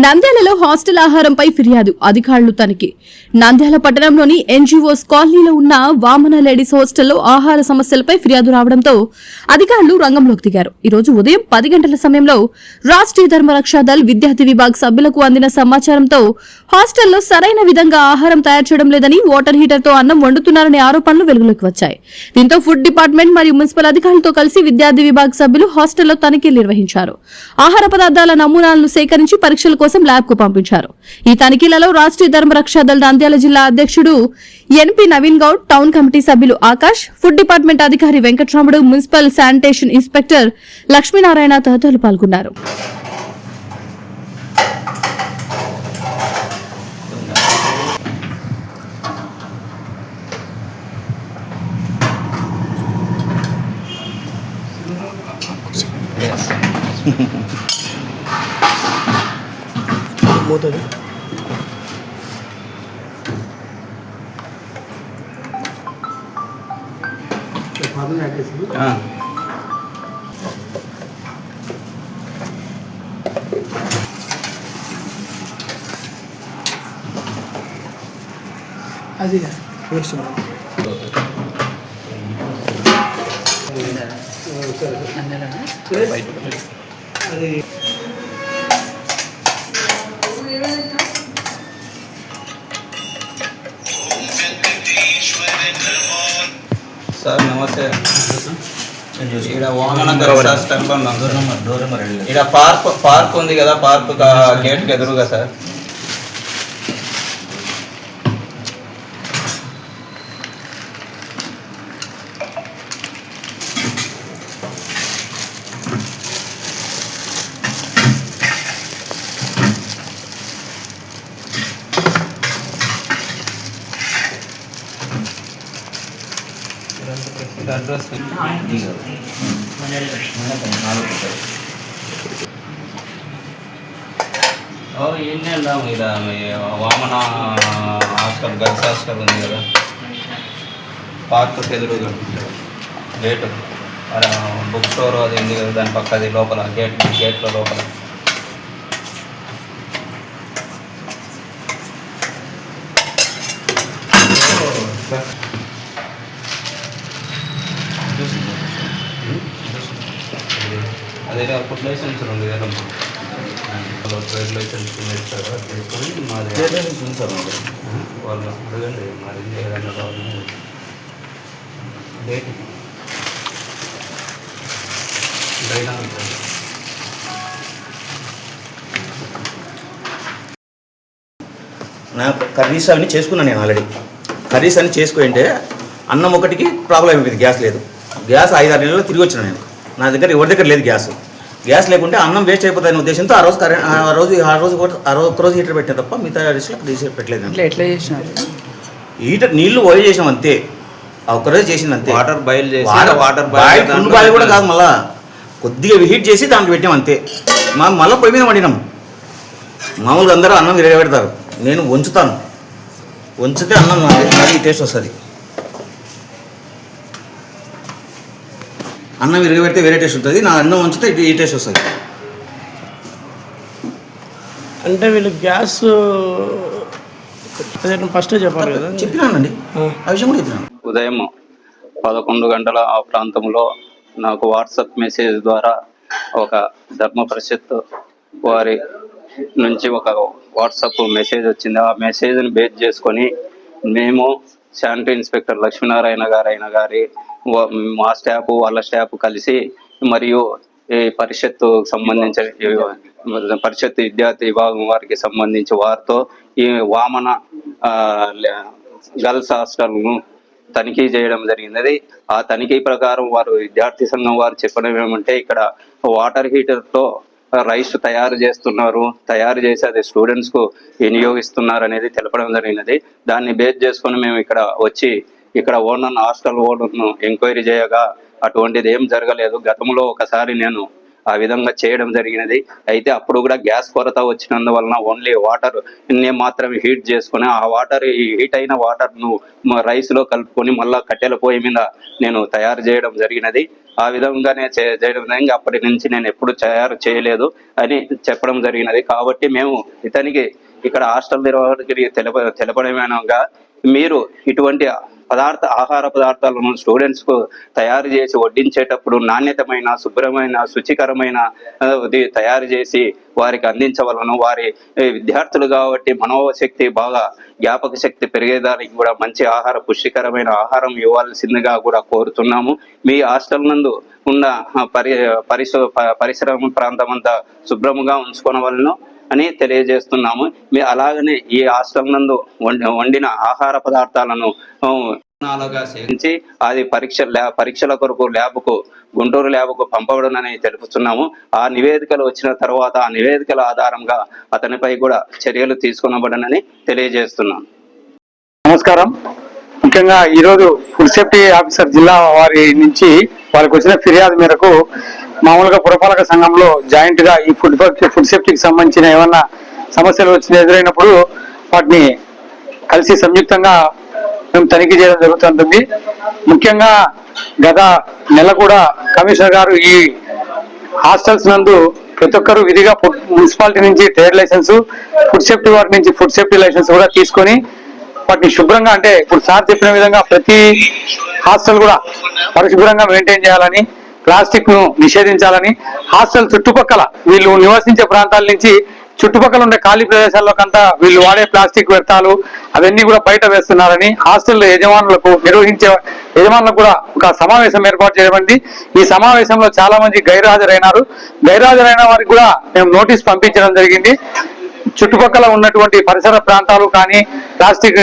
నంద్యాలలో హాస్టల్ ఆహారంపై ఫిర్యాదు అధికారులు తనిఖీ. నంద్యాల పట్టణంలోని ఎన్జీఓస్ కాలనీలో ఉన్న వామన లేడీస్ హాస్టల్లో ఆహార సమస్యలపై ఫిర్యాదు రావడంతో అధికారులు రంగంలోకి దిగారు. ఈ రోజు ఉదయం 10 గంటల సమయంలో రాష్ట్రీయ ధర్మరక్షా దళ్ విద్యార్థి విభాగ్ సభ్యులకు అందిన సమాచారంతో హాస్టల్లో సరైన విధంగా ఆహారం తయారు చేయడం లేదని, వాటర్ హీటర్ తో అన్నం వండుతున్నారనే ఆరోపణలు వెలుగులోకి వచ్చాయి. దీంతో ఫుడ్ డిపార్ట్మెంట్ మరియు మున్సిపల్ అధికారులతో కలిసి విద్యార్థి విభాగ్ సభ్యులు హాస్టల్లో తనిఖీలు నిర్వహించారు. ఆహార పదార్థాల నమూనాలను సేకరించి పరీక్షల కోసం ల్యాబ్ కు పంపించారు. ఈ తనిఖీలలో రాష్ట్రీయ ధర్మరక్షా దళ్ నంద్యాల జిల్లా అధ్యక్షుడు ఎన్పి నవీన్ గౌడ్, టౌన్ కమిటీ సభ్యులు ఆకాష్, ఫుడ్ డిపార్ట్మెంట్ అధికారి Venkatramudu, municipal sanitation inspector Lakshminarayana తదితరులు పాల్గొన్నారు. మూతది అది వేస్ట్ అది సార్ నమస్తే. ఇక్కడ వామన గర్ల్స్ టెంపుల్ ఉన్నాం సార్. ఇక్కడ పార్క్ ఉంది కదా, పార్క్ గేట్కి ఎదురుగా సార్. అడ్రస్ ఏం వెళ్దాం. ఇలా వామన హాస్టల్ గర్ల్స్ హాస్టల్ ఉంది కదా, పార్క్ ఎదురుగా గేటు, బుక్ స్టోర్ అది ఉంది కదా, దాని పక్క అది లోపల గేట్లో లోపల. అదే ఫుడ్ లైసెన్స్ ఉంది కదా, ట్రేడ్ లైసెన్స్ ఇస్తారు, తీసుకొని మాది వాళ్ళు అడగండి. మరి ఏదైనా కావాలి డేట్ నా కర్రీస్ అవన్నీ చేసుకున్నాను నేను ఆల్రెడీ. కర్రీస్ అన్నీ చేసుకుంటే అన్నం ఒకటికి ప్రాబ్లం అయిపోయింది, గ్యాస్ లేదు. గ్యాస్ 5-6 నెలల్లో తిరిగి వచ్చిన నేను. నా దగ్గర ఎవరి దగ్గర లేదు గ్యాస్ లేకుంటే అన్నం వేస్ట్ అయిపోతాయనే ఉద్దేశంతో ఆ రోజు హీటర్ పెట్టాను తప్ప మిగతా డిష్లో హీటర్ పెట్టలేదు. ఎట్లా చేసినారు? హీటర్ నీళ్లు బాయిల్ చేసినాం అంతే, ఒక్కరోజు చేసింది అంతే. వాటర్ బాయిల్ చేసి ఫుల్ బాయిల్ కూడా కాదు, మళ్ళీ కొద్దిగా హీట్ చేసి దాంట్లో పెట్టాం అంతే. మళ్ళీ పొయ్యి మీద వండినాం. మామూలుగా అందరూ అన్నం విరగబెడతారు, నేను వంచితే అన్నం అది టేస్ట్ వస్తుంది. అన్నం విరగబెడితే వేరే టేస్ట్ ఉంటుంది, నా అన్నం వంచితే ఈ టేస్ట్ వస్తుంది. అంటే వీళ్ళు గ్యాస్ ఫస్ట్ చెప్పాలి కదా, చెప్పినానండి, ఆ విషయం కూడా చెప్పినాను. ఉదయం 11 గంటల ఆ ప్రాంతంలో నాకు వాట్సాప్ మెసేజ్ ద్వారా ఒక ధర్మ పరిషత్ వారి నుంచి ఒక వాట్సాప్ మెసేజ్ వచ్చింది. ఆ మెసేజ్ని బేస్ చేసుకొని మేము శానిటరీ ఇన్స్పెక్టర్ లక్ష్మీనారాయణ గారి మా స్టాఫ్ వాళ్ళ స్టాఫ్ కలిసి మరియు ఈ పరిషత్తు సంబంధించిన పరిషత్ విద్యార్థి విభాగం వారికి సంబంధించి వారితో ఈ వామన గర్ల్స్ హాస్టల్ను తనిఖీ చేయడం జరిగినది. ఆ తనిఖీ ప్రకారం వారు విద్యార్థి సంఘం వారు చెప్పడం ఏమంటే, ఇక్కడ వాటర్ హీటర్తో రైస్ తయారు చేసి అది స్టూడెంట్స్కు వినియోగిస్తున్నారు అనేది తెలపడం జరిగినది. దాన్ని బేస్ చేసుకొని మేము ఇక్కడ వచ్చి హాస్టల్ ఓనర్ను ఎంక్వైరీ చేయగా అటువంటిది ఏం జరగలేదు. గతంలో ఒకసారి నేను ఆ విధంగా చేయడం జరిగినది. అయితే అప్పుడు కూడా గ్యాస్ కొరత వచ్చినందువలన ఓన్లీ వాటర్ మాత్రమే హీట్ చేసుకుని ఆ వాటర్ ఈ హీట్ అయిన వాటర్ను రైస్ లో కలుపుకొని మళ్ళా కట్టెల పొయ్యి మీద నేను తయారు చేయడం జరిగినది. ఆ విధంగానే చేయడం జరిగింది. అప్పటి నుంచి నేను ఎప్పుడు తయారు చేయలేదు అని చెప్పడం జరిగినది. కాబట్టి మేము ఇతనికి ఇక్కడ హాస్టల్ నిర్వాహకుడికి తెలపడమేనగా మీరు ఇటువంటి ఆహార పదార్థాలను స్టూడెంట్స్ కు తయారు చేసి వడ్డించేటప్పుడు నాణ్యతమైన, శుభ్రమైన, శుచికరమైన తయారు చేసి వారికి అందించవలను. వారి విద్యార్థులు కాబట్టి మనోశక్తి బాగా, జ్ఞాపక శక్తి పెరిగేదానికి కూడా మంచి ఆహార, పుష్టికరమైన ఆహారం ఇవ్వాల్సిందిగా కూడా కోరుతున్నాము. మీ హాస్టల్ నందు ఉన్న పరిసర ప్రాంతం అంతా శుభ్రముగా ఉంచుకోవలను అని తెలియజేస్తున్నాము. అలాగనే ఈ హాస్టల్ నందు వండిన ఆహార పదార్థాలను సేకరించి అది పరీక్షల కొరకు గుంటూరు ల్యాబ్కు పంపబడునని తెలుపుతున్నాము. ఆ నివేదికలు వచ్చిన తర్వాత ఆ నివేదికల ఆధారంగా అతనిపై కూడా చర్యలు తీసుకొనబడనని తెలియజేస్తున్నాను. నమస్కారం. ముఖ్యంగా ఈరోజు ఫుడ్ సేఫ్టీ ఆఫీసర్ జిల్లా వారి నుంచి వాళ్ళకి వచ్చిన ఫిర్యాదు మేరకు మామూలుగా పురపాలక సంఘంలో జాయింట్ గా ఈ ఫుడ్ సేఫ్టీకి సంబంధించిన ఏమన్నా సమస్యలు ఎదురైనప్పుడు వాటిని కలిసి సంయుక్తంగా మేము తనిఖీ చేయడం జరుగుతుంటుంది. ముఖ్యంగా గత నెల కూడా కమిషనర్ గారు ఈ హాస్టల్స్ నందు ప్రతి ఒక్కరు విధిగా మున్సిపాలిటీ నుంచి ట్రేడ్ లైసెన్స్, ఫుడ్ సేఫ్టీ వారి నుంచి ఫుడ్ సేఫ్టీ లైసెన్స్ కూడా తీసుకొని వాటిని శుభ్రంగా, అంటే ఇప్పుడు సార్ చెప్పిన విధంగా ప్రతి హాస్టల్ కూడా పరిశుభ్రంగా మెయింటైన్ చేయాలని, ప్లాస్టిక్ ను నిషేధించాలని, హాస్టల్ చుట్టుపక్కల వీళ్ళు నివసించే ప్రాంతాల నుంచి చుట్టుపక్కల ఉండే ఖాళీ ప్రదేశాల్లోకంతా వీళ్ళు వాడే ప్లాస్టిక్ వ్యర్థాలు అవన్నీ కూడా బయట వేస్తున్నారని హాస్టల్ నిర్వహించే యజమానులకు కూడా ఒక సమావేశం ఏర్పాటు చేయబడింది. ఈ సమావేశంలో చాలా మంది గైర్హాజరైనారు. గైర్హాజరైన వారికి కూడా మేము నోటీస్ పంపించడం జరిగింది. చుట్టుపక్కల ఉన్నటువంటి పరిసర ప్రాంతాలు కానీ ప్లాస్టిక్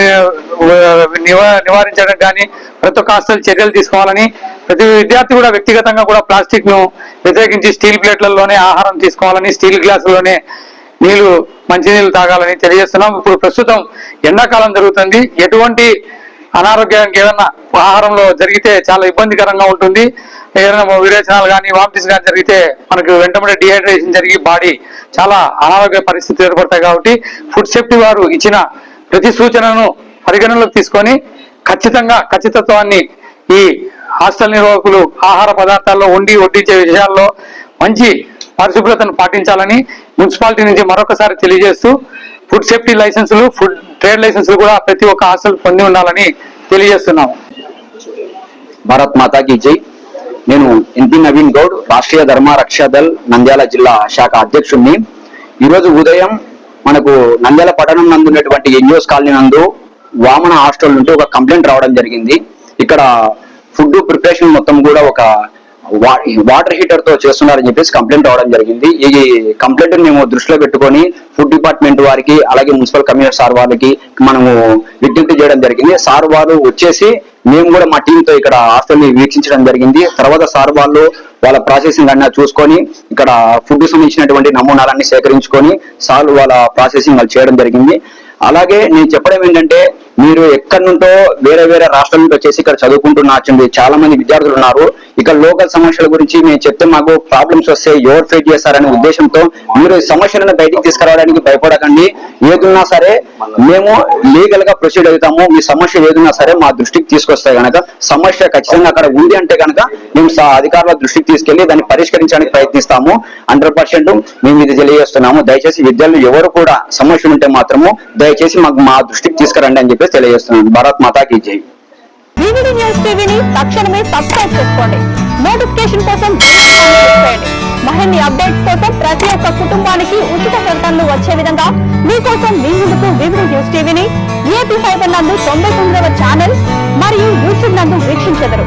నివారించడం కానీ ప్రతి ఒక్క హాస్టల్ చర్యలు తీసుకోవాలని, ప్రతి విద్యార్థి కూడా వ్యక్తిగతంగా కూడా ప్లాస్టిక్ ను వ్యతిరేకించి స్టీల్ ప్లేట్లలోనే ఆహారం తీసుకోవాలని, స్టీల్ గ్లాసులోనే మంచినీళ్ళు తాగాలని తెలియజేస్తున్నాం. ఇప్పుడు ప్రస్తుతం ఎండాకాలం జరుగుతుంది. ఎటువంటి అనారోగ్యానికి ఏదన్నా ఆహారంలో జరిగితే చాలా ఇబ్బందికరంగా ఉంటుంది. ఏదైనా విరేచనాలు కానీ, వామిటింగ్స్ కానీ జరిగితే మనకు వెంటనే డిహైడ్రేషన్ జరిగి బాడీ చాలా అనారోగ్య పరిస్థితులు ఏర్పడతాయి. కాబట్టి ఫుడ్ సేఫ్టీ వారు ఇచ్చిన ప్రతి సూచనను పరిగణనలోకి తీసుకొని ఖచ్చితత్వాన్ని ఈ హాస్టల్ నిర్వాహకులు ఆహార పదార్థాల్లో వడ్డించే విషయాల్లో మంచి పరిశుభ్రతను పాటించాలని మున్సిపాలిటీ నుంచి మరొకసారి తెలియజేస్తూ, ఫుడ్ సేఫ్టీ లైసెన్సులు, ఫుడ్ ట్రేడ్ లైసెన్సులు కూడా ప్రతి ఒక్క హాస్టల్ పొంది ఉండాలని తెలియజేస్తున్నాము. భారత్ మాతా కీ జై. నేను ఎన్పి నవీన్ గౌడ్, రాష్ట్రీయ ధర్మ రక్షా దళ్ నంద్యాల జిల్లా శాఖ అధ్యక్షుడిని. ఈరోజు ఉదయం మనకు నంద్యాల పట్టణం నందు ఉన్నటువంటి ఎన్జిఓస్ కాలనీ నందు వామన హాస్టల్ నుండి ఒక కంప్లైంట్ రావడం జరిగింది. ఇక్కడ ఫుడ్ ప్రిపరేషన్ మొత్తం కూడా ఒక వాటర్ హీటర్ తో చేస్తున్నారని చెప్పేసి కంప్లైంట్ రావడం జరిగింది. ఈ కంప్లైంట్ మేము దృష్టిలో పెట్టుకొని ఫుడ్ డిపార్ట్మెంట్ వారికి, అలాగే మున్సిపల్ కమిషనర్ సార్ వారికి మనము విజ్ఞప్తి చేయడం జరిగింది. సార్ వారు వచ్చేసి మేము కూడా మా టీంతో ఇక్కడ హాస్టల్ ని వీక్షించడం జరిగింది. తర్వాత సార్ వాళ్ళు వాళ్ళ ప్రాసెసింగ్ అన్న చూసుకొని ఇక్కడ ఫుడ్ సంబంధించినటువంటి నమూనాలన్నీ సేకరించుకొని సార్ వాళ్ళ ప్రాసెసింగ్ వాళ్ళు చేయడం జరిగింది. అలాగే నేను చెప్పడం ఏంటంటే, మీరు ఎక్కడి నుంటో వేరే రాష్ట్రాల నుండి వచ్చేసి ఇక్కడ చదువుకుంటున్నారు. చాలా మంది విద్యార్థులు ఉన్నారు. ఇక్కడ లోకల్ సమస్యల గురించి మేము చెప్తే మాకు ప్రాబ్లమ్స్ వస్తే ఎవరు ఫేస్ చేస్తారనే ఉద్దేశంతో మీరు సమస్యలను బయటికి తీసుకురావడానికి భయపడకండి. ఏదున్నా సరే మేము లీగల్ గా ప్రొసీడ్ అవుతాము. మీ సమస్య ఏదున్నా సరే మా దృష్టికి తీసుకొస్తే కనుక, సమస్య ఖచ్చితంగా అక్కడ ఉంది అంటే కనుక మేము అధికారుల దృష్టికి తీసుకెళ్లి దాన్ని పరిష్కరించడానికి ప్రయత్నిస్తాము. 100% మేము ఇది తెలియజేస్తున్నాము. దయచేసి విద్యార్థులు ఎవరు కూడా సమస్యలు ఉంటే మాత్రము దయచేసి మా దృష్టికి తీసుకురండి అని చెప్పి తెలియజేస్తున్నాను. భారత్ మాతా కీ జై. వివిడి న్యూస్ టీవీని తక్షణమే సబ్స్క్రైబ్ చేసుకోండి. నోటిఫికేషన్ కోసం మరిన్ని అప్డేట్స్ కోసం ప్రతి ఒక్క కుటుంబానికి ఉచిత ప్రకటనలు వచ్చే విధంగా మీకోసం మీ ముందుకు వివిడి న్యూస్ టీవీని ఏపీ ఫైబర్ నందు 99వ ఛానల్ మరియు యూట్యూబ్ నందు వీక్షించెదరు.